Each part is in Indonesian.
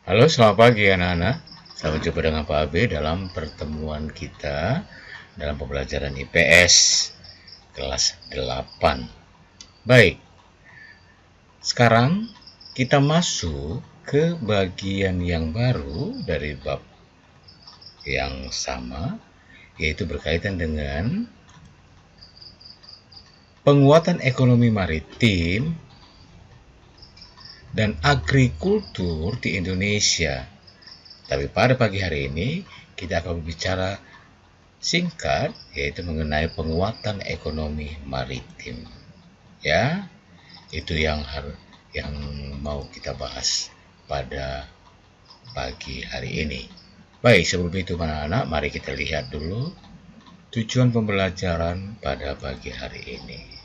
Halo, selamat pagi anak-anak. Selamat jumpa dengan Pak Abe dalam pertemuan kita dalam pembelajaran IPS kelas 8. Baik, sekarang kita masuk ke bagian yang baru dari bab yang sama, yaitu berkaitan dengan penguatan ekonomi maritim dan agrikultur di Indonesia. Tapi pada pagi hari ini kita akan berbicara singkat, yaitu mengenai penguatan ekonomi maritim. Ya, itu yang mau kita bahas pada pagi hari ini. Baik, sebelum itu anak-anak, mari kita lihat dulu tujuan pembelajaran pada pagi hari ini.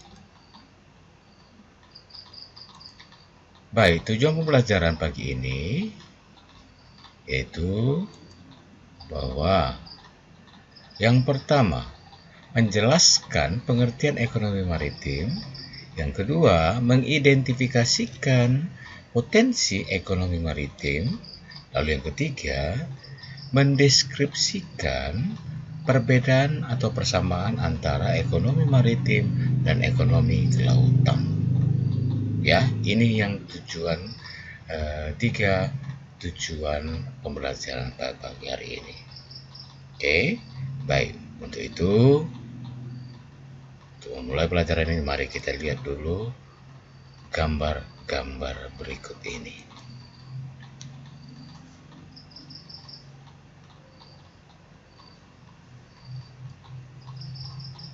Baik, tujuan pembelajaran pagi ini yaitu bahwa yang pertama, menjelaskan pengertian ekonomi maritim. Yang kedua, mengidentifikasikan potensi ekonomi maritim. Lalu yang ketiga, mendeskripsikan perbedaan atau persamaan antara ekonomi maritim dan ekonomi kelautan. Ya, ini yang tiga tujuan pembelajaran pada pagi hari ini. Oke, baik. Untuk itu, untuk memulai pelajaran ini, mari kita lihat dulu gambar-gambar berikut ini.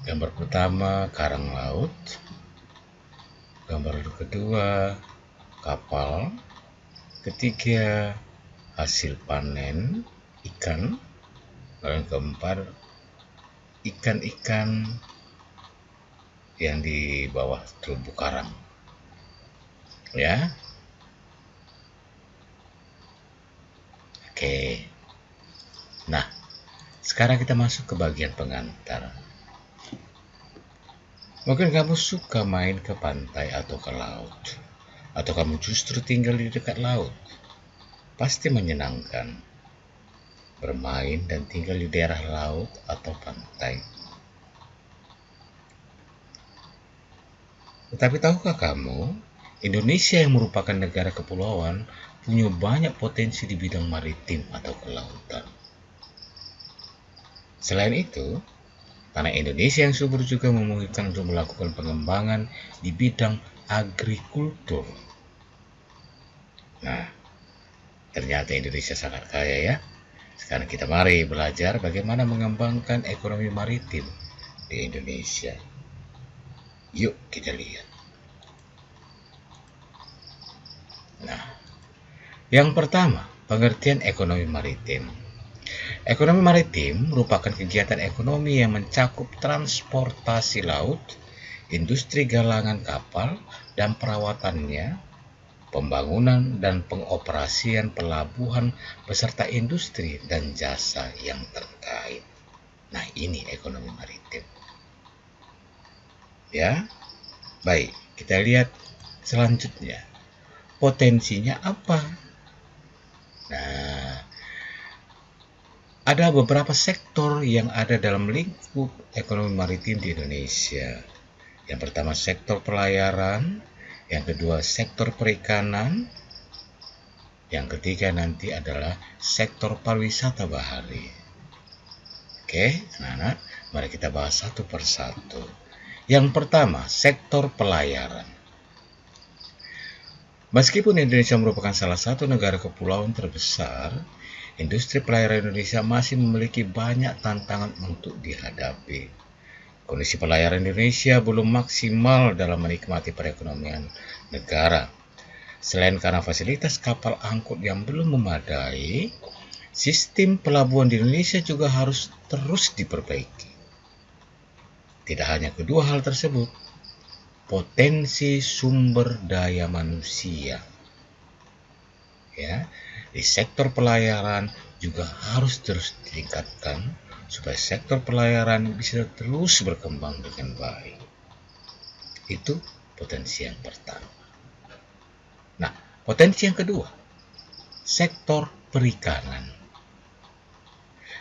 Gambar pertama, karang laut. Gambar kedua, kapal. Ketiga, hasil panen ikan. Lalu yang keempat, ikan-ikan yang di bawah terumbu karang. Ya. Oke. Nah, sekarang kita masuk ke bagian pengantar. Mungkin kamu suka main ke pantai atau ke laut, atau kamu justru tinggal di dekat laut. Pasti menyenangkan bermain dan tinggal di daerah laut atau pantai. Tetapi tahukah kamu, Indonesia yang merupakan negara kepulauan punya banyak potensi di bidang maritim atau kelautan. Selain itu, tanah Indonesia yang subur juga memungkinkan untuk melakukan pengembangan di bidang agrikultur. Nah, ternyata Indonesia sangat kaya ya. Sekarang kita mari belajar bagaimana mengembangkan ekonomi maritim di Indonesia. Yuk kita lihat. Nah, yang pertama, pengertian ekonomi maritim. Ekonomi maritim merupakan kegiatan ekonomi yang mencakup transportasi laut, industri galangan kapal dan perawatannya, pembangunan dan pengoperasian pelabuhan beserta industri dan jasa yang terkait. Nah, ini ekonomi maritim. Ya, baik, kita lihat selanjutnya. Potensinya apa? Nah, ada beberapa sektor yang ada dalam lingkup ekonomi maritim di Indonesia. Yang pertama, sektor pelayaran. Yang kedua, sektor perikanan. Yang ketiga nanti adalah sektor pariwisata bahari. Oke, anak-anak, mari kita bahas satu persatu. Yang pertama, sektor pelayaran. Meskipun Indonesia merupakan salah satu negara kepulauan terbesar, industri pelayaran Indonesia masih memiliki banyak tantangan untuk dihadapi. Kondisi pelayaran Indonesia belum maksimal dalam menikmati perekonomian negara. Selain karena fasilitas kapal angkut yang belum memadai, sistem pelabuhan di Indonesia juga harus terus diperbaiki. Tidak hanya kedua hal tersebut, potensi sumber daya manusia, ya, di sektor pelayaran juga harus terus ditingkatkan supaya sektor pelayaran bisa terus berkembang dengan baik. Itu potensi yang pertama. Nah, potensi yang kedua, sektor perikanan.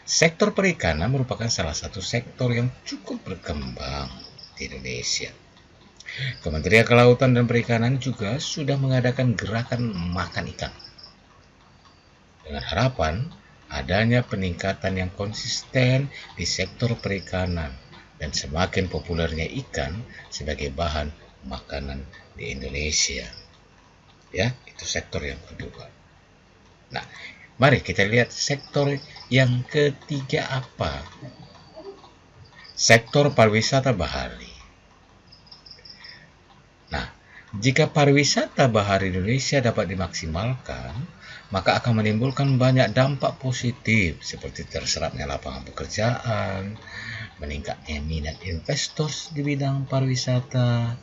Sektor perikanan merupakan salah satu sektor yang cukup berkembang di Indonesia. Kementerian Kelautan dan Perikanan juga sudah mengadakan gerakan makan ikan, dengan harapan adanya peningkatan yang konsisten di sektor perikanan dan semakin populernya ikan sebagai bahan makanan di Indonesia. Ya, itu sektor yang kedua. Nah, mari kita lihat sektor yang ketiga apa? Sektor pariwisata bahari. Nah, jika pariwisata bahari Indonesia dapat dimaksimalkan, maka akan menimbulkan banyak dampak positif seperti terserapnya lapangan pekerjaan, meningkatnya minat investor di bidang pariwisata,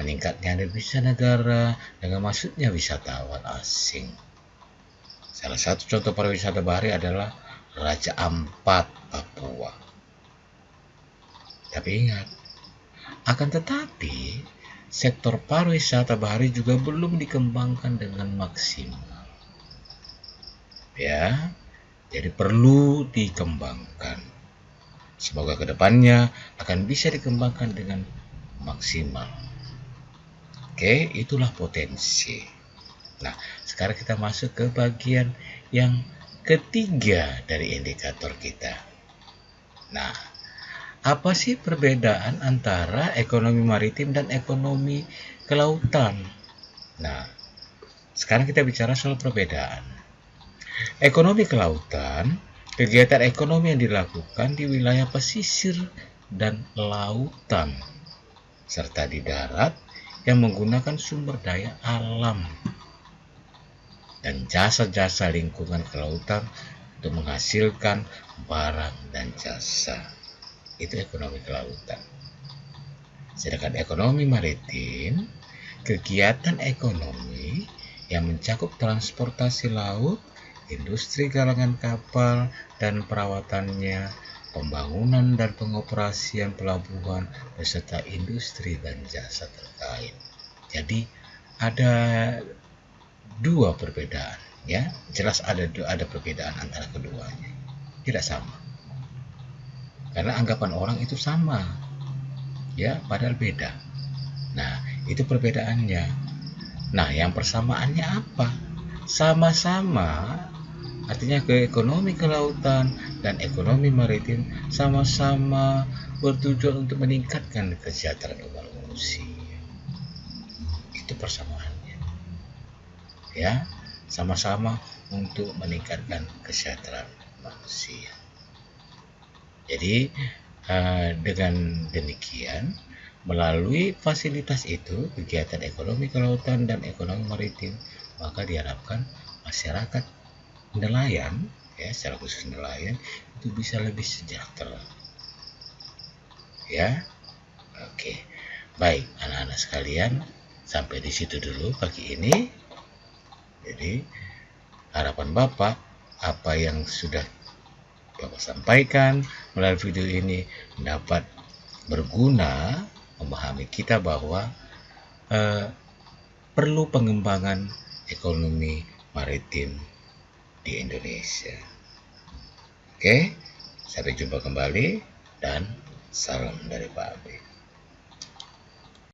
meningkatnya devisa negara dengan masuknya wisatawan asing. Salah satu contoh pariwisata bahari adalah Raja Ampat, Papua. Tapi ingat, akan tetapi sektor pariwisata bahari juga belum dikembangkan dengan maksimal. Ya, jadi perlu dikembangkan. Semoga kedepannya akan bisa dikembangkan dengan maksimal. Oke, itulah potensi. Nah, sekarang kita masuk ke bagian yang ketiga dari indikator kita. Nah, apa sih perbedaan antara ekonomi maritim dan ekonomi kelautan? Nah, sekarang kita bicara soal perbedaan. Ekonomi kelautan, kegiatan ekonomi yang dilakukan di wilayah pesisir dan lautan, serta di darat yang menggunakan sumber daya alam dan jasa-jasa lingkungan kelautan untuk menghasilkan barang dan jasa. Itu ekonomi kelautan. Sedangkan ekonomi maritim, kegiatan ekonomi yang mencakup transportasi laut, industri galangan kapal dan perawatannya, pembangunan dan pengoperasian pelabuhan, beserta industri dan jasa terkait. Jadi ada dua perbedaan, ya. Jelas ada perbedaan antara keduanya. Tidak sama. Karena anggapan orang itu sama, ya, padahal beda. Nah, itu perbedaannya. Nah, yang persamaannya apa? Sama-sama, artinya ke ekonomi kelautan dan ekonomi maritim sama-sama bertujuan untuk meningkatkan kesejahteraan umat manusia. Itu persamaannya. Ya, sama-sama untuk meningkatkan kesejahteraan manusia. Jadi dengan demikian, melalui fasilitas itu, kegiatan ekonomi kelautan dan ekonomi maritim, maka diharapkan masyarakat nelayan, ya, secara khusus nelayan, itu bisa lebih sejahtera. Ya, oke. Baik, anak-anak sekalian, sampai di situ dulu pagi ini. Jadi, harapan Bapak, apa yang sudah Bapak sampaikan melalui video ini dapat berguna memahami kita bahwa perlu pengembangan ekonomi maritim di Indonesia. Oke, sampai jumpa kembali dan salam dari Pak Abi.